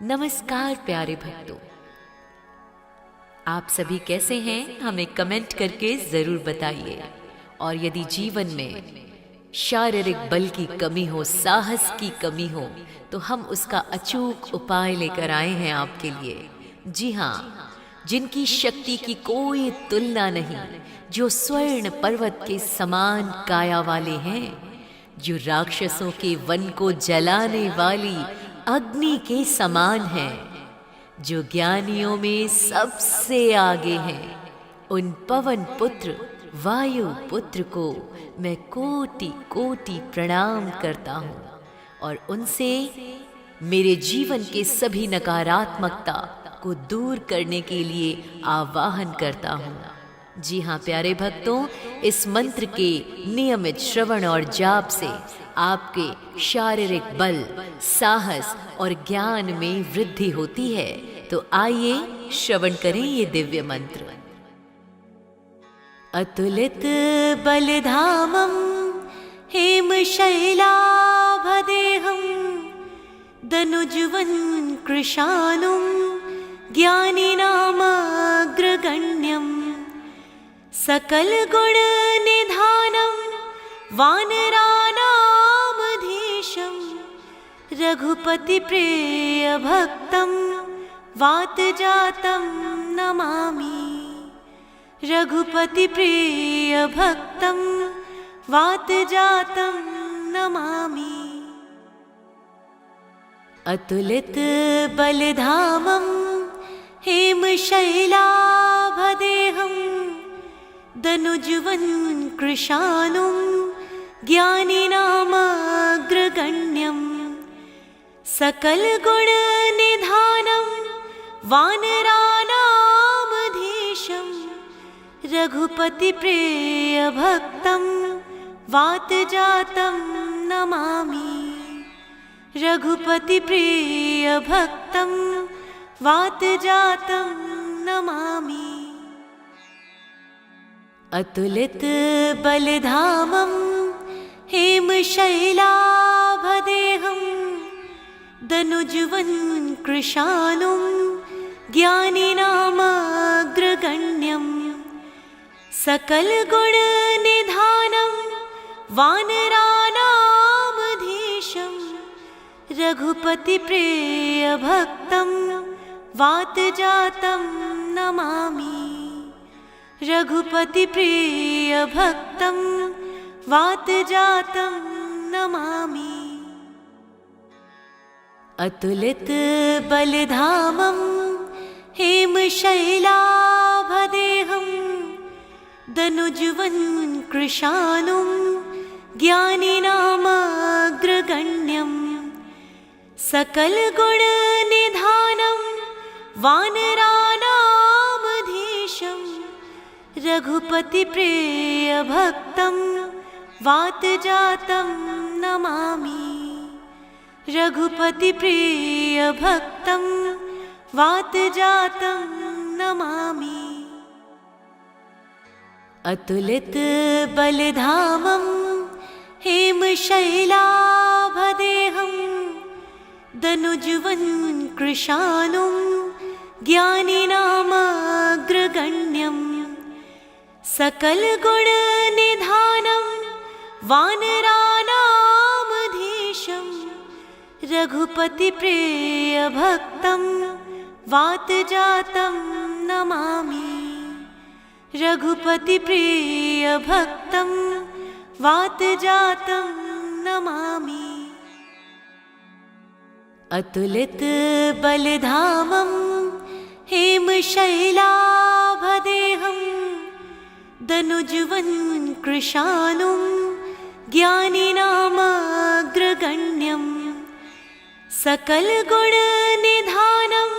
नमस्कार प्यारे भक्तों, आप सभी कैसे हैं? हमें कमेंट करके जरूर बताइए। और यदि जीवन में शारीरिक बल की कमी हो, साहस की कमी हो, तो हम उसका अचूक उपाय लेकर आए हैं आपके लिए। जी हाँ, जिनकी शक्ति की कोई तुलना नहीं, जो स्वर्ण पर्वत के समान काया वाले हैं, जो राक्षसों के वन को जलाने वाली अग्नि के समान है, जो ज्ञानियों में सबसे आगे हैं, उन पवन पुत्र वायु पुत्र को मैं कोटि कोटि प्रणाम करता हूँ और उनसे मेरे जीवन के सभी नकारात्मकता को दूर करने के लिए आवाहन करता हूँ। जी हाँ प्यारे भक्तों, इस मंत्र के नियमित श्रवण और जाप से आपके शारीरिक बल, साहस और ज्ञान में वृद्धि होती है। तो आइए श्रवण करें ये दिव्य मंत्र। अतुलित बलधामं हेमशैलाभदेहं दनुजवन् कृशानुं ज्ञानिनामग्रगण्यम् सकल गुण निधानं वानराणामधीशं रघुपति प्रिय भक्तं वातजातं नमामि। रघुपति प्रिय भक्तं वातजातं नमामि। अतुलित बलधामं हेमशैलाभदेहं दनुजवन् कृशानुं ज्ञानिनामग्रगण्यं सकल गुण निधानं वानराणामधीशं रघुपति प्रिय भक्तं वातजातं नमामि। रघुपति प्रिय भक्तं वातजातं नमामि। अतुलित बलधामं हेमशैलाभदेहं दनुजवन् कृशानुं ज्ञानिनामग्रगण्यं सकल गुण निधानं वानराणामधीशं रघुपति प्रिय भक्तं वातजातं नमामि। रघुपति प्रिय भक्तं वातजातं नमामि। अतुलित बलधामं हेमशैलाभदेहं दनुजवन् कृशानुं ज्ञानिनामग्रगण्यं सकल गुण निधानं वानराणामधीशं रघुपति प्रिय भक्तं वातजातं नमामि। रघुपति प्रिय भक्तं वातजातं नमामि। अतुलित बलधामं हेमशैलाभदेहं दनुजवन् कृशानुं ज्ञानिनामग्रगण्यं सकल गुण निधानं वानराणामधीशं रघुपति प्रिय भक्तं वातजातं नमामि। रघुपति प्रिय भक्तं वातजातं नमामि। अतुलित बलधामं हेमशैलाभदेहं दनुजवन् कृशानुं ज्ञानिनामग्रगण्यं सकल गुण निधानं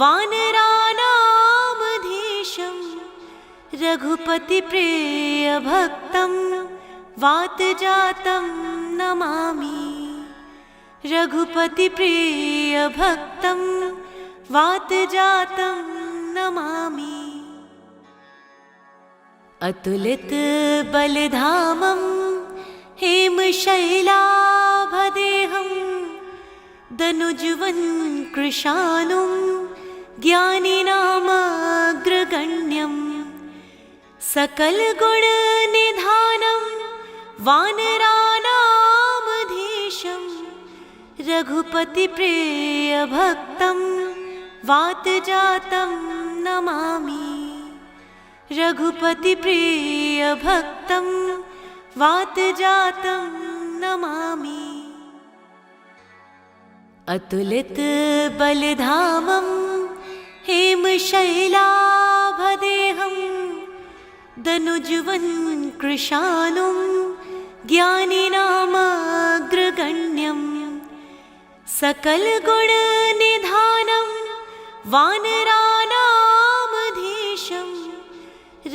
वानराणामधीशं रघुपति प्रिय भक्तं वातजातं नमामि। रघुपति प्रिय भक्तं वातजातं नमामि। अतुलित बलधामं हेमशैलाभदेहं दनुजुवन् कृशानुं ज्ञानिनामग्रगण्यं सकलगुणनिधानं वानराणामधीशं रघुपतिप्रियभक्तं वातजातं नमामि। रघुपतिप्रियभक्तं वातजातं नमामि। अतुलितबलधामं हेमशैलाभदेहं दनुजुवन् कृशानुं ज्ञानिनामग्रगण्यं सकलगुणनिधानं वानराणामधीशं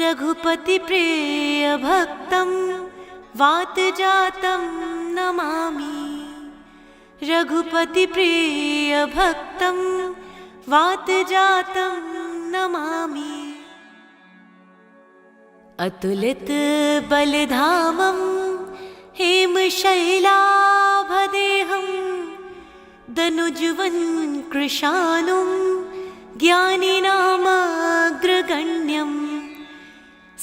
रघुपतिप्रियभक्तं वातजातं नमामि। रघुपतिप्रियभक्तं वातजातं नमामि। अतुलितबलधामं हेमशैलाभदेहं दनुजुवन् कृशानुं ज्ञानिनामग्रगण्यं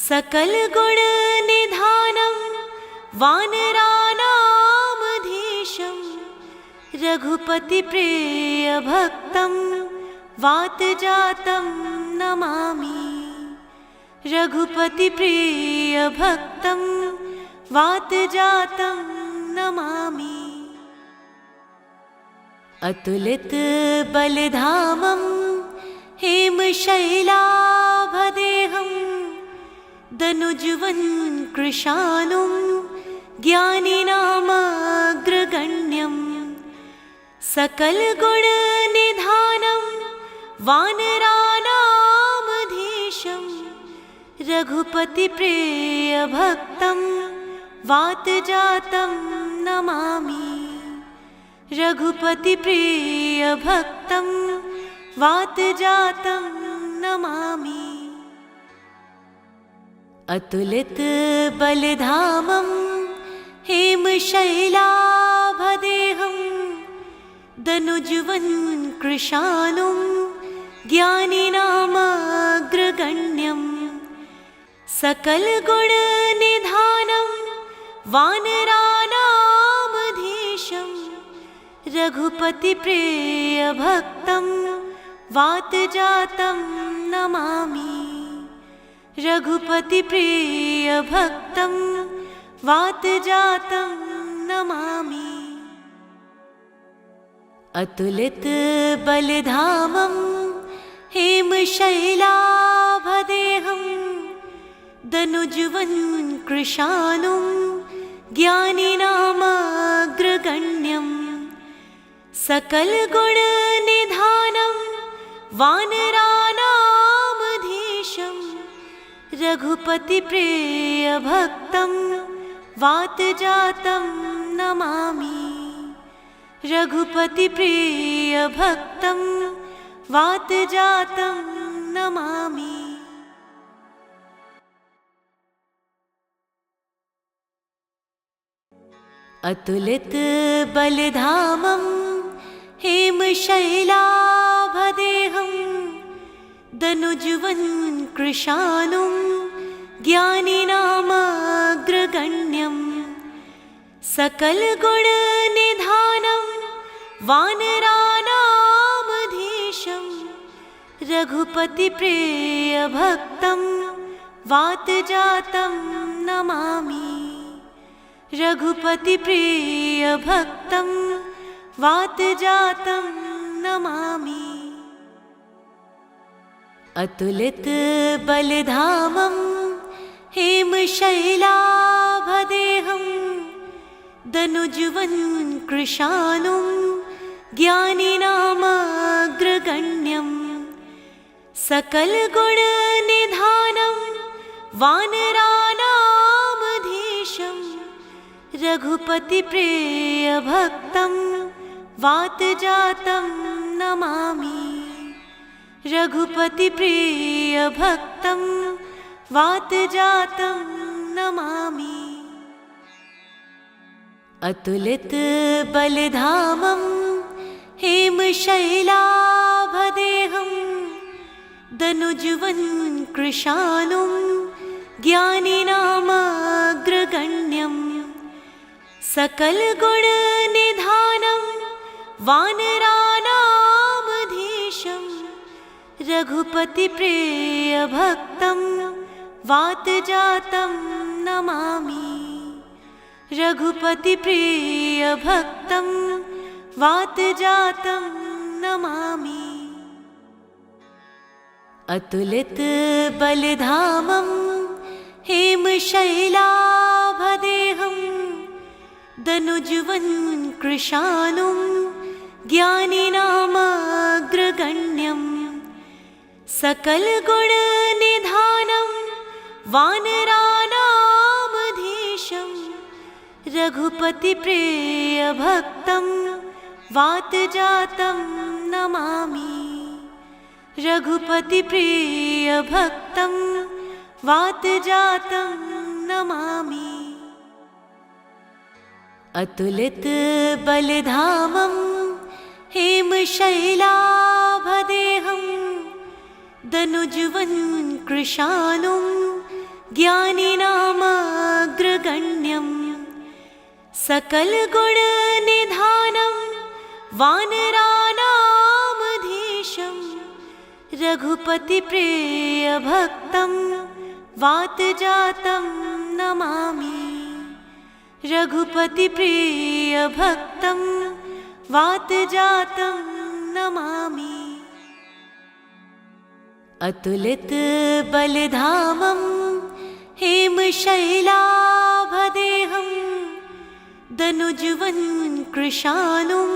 सकलगुणनिधानं वानराणामधीशं रघुपतिप्रियभक्तं वातजातं नमामि। रघुपतिप्रियभक्तं वातजातं नमामि। अतुलितबलधामं हेमशैलाभदेहं दनुजुवन् कृशानुं ज्ञानिनामग्रगण्यं सकलगुणनिधानं वानराणामधीशं रघुपतिप्रियभक्तं वातजातं नमामि। रघुपतिप्रियभक्तं वातजातं नमामि। अतुलितबलधामं हेमशैलाभदेहं दनुजुवन् कृशानुं ज्ञानिनामग्रगण्यं सकलगुणनिधानं वानराणामधीशं रघुपतिप्रियभक्तं वातजातं नमामि। रघुपतिप्रियभक्तं वातजातं नमामि। अतुलितबलधामं हेमशैलाभदेहं दनुजुवन् कृशानुं ज्ञानिनामग्रगण्यं सकलगुणनिधानं वानराणामधीशं रघुपतिप्रियभक्तं वातजातं नमामि। रघुपतिप्रियभक्तं वातजातं नमामि। अतुलितबलधामं हेमशैलाभदेहं दनुजुवन् कृशानुं ज्ञानिनामग्रगण्यं सकलगुणनिधानं वानराणामधीशं रघुपतिप्रियभक्तं वातजातं नमामि। रघुपतिप्रियभक्तं वातजातं नमामि। अतुलितबलधामं हेमशैलाभदेहं दनुजुवन् कृशानुं ज्ञानिनामग्रगण्यं सकलगुणनिधानं वानराणामधीशं रघुपतिप्रियभक्तं वातजातं नमामि। रघुपतिप्रियभक्तं वातजातं नमामि। अतुलितबलधामं हेमशैलाभदेहं दनुज्वन् कृशानुं ज्ञानिनामग्रगण्यं सकलगुणनिधानं वानराणामधीशं रघुपतिप्रियभक्तं वातजातं नमामि। रघुपतिप्रियभक्तं वातजातं नमामि। अतुलितबलधामं हेमशैलाभदेहं दनुज्वन् कृशानुं ज्ञानिनामग्रगण्यं सकलगुणनिधानं वानराणामधीशं रघुपतिप्रियभक्तं वातजातं नमामि। रघुपतिप्रियभक्तं वातजातं नमामि। अतुलितबलधामं हेमशैलाभदेहं दनुज्वन् कृशानुं ज्ञानिनामग्रगण्यं सकलगुणनिधानं वानराणामधीशं रघुपतिप्रियभक्तं वातजातं नमामि। रघुपतिप्रियभक्तं वातजातं नमामि। अतुलितबलधामं हेमशैलाभदेहं दनुज्वन् कृशानुं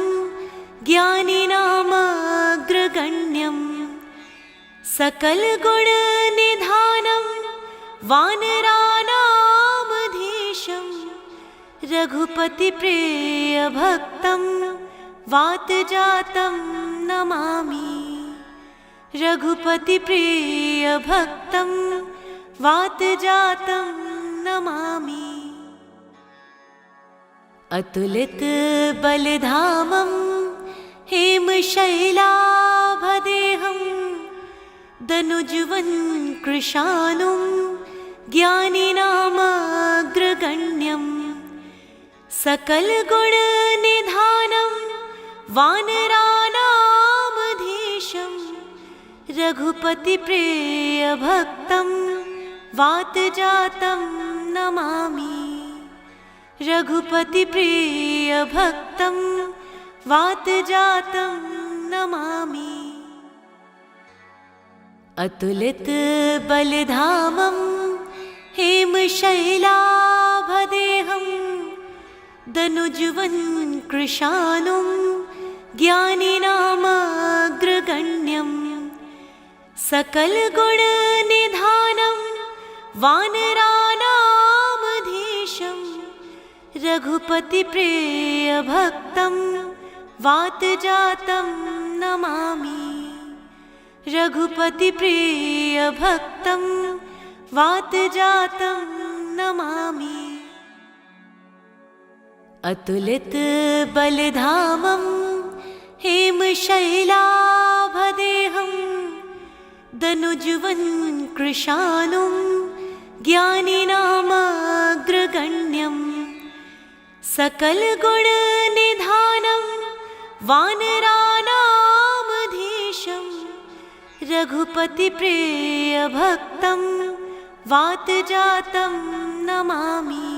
ज्ञानिनामग्रगण्यं सकलगुणनिधानं वानराणामधीशं रघुपतिप्रियभक्तं वातजातं नमामि। रघुपतिप्रियभक्तं वातजातं नमामि। अतुलितबलधामं हेमशैलाभदेहं दनुज्वन् कृशानुं ज्ञानिनामग्रगण्यं सकलगुणनिधानं वानराणामधीशं रघुपतिप्रियभक्तं वातजातं नमामि। रघुपतिप्रियभक्तं वातजातं नमामि। अतुलितबलधामं हेमशैलाभदेहं दनुज्वन् कृशानुं ज्ञानिनामग्रगण्यं सकलगुणनिधानं वानराणामधीशं रघुपतिप्रियभक्तं वातजातं नमामि। रघुपतिप्रियभक्तं वातजातं नमामि। अतुलितबलधामं हेमशैलाभदेहं दनुज्वन् कृशानुं ज्ञानिनामग्रगण्यं सकलगुणनिधानं वानराणामधीशं रघुपतिप्रियभक्तं वातजातं नमामि।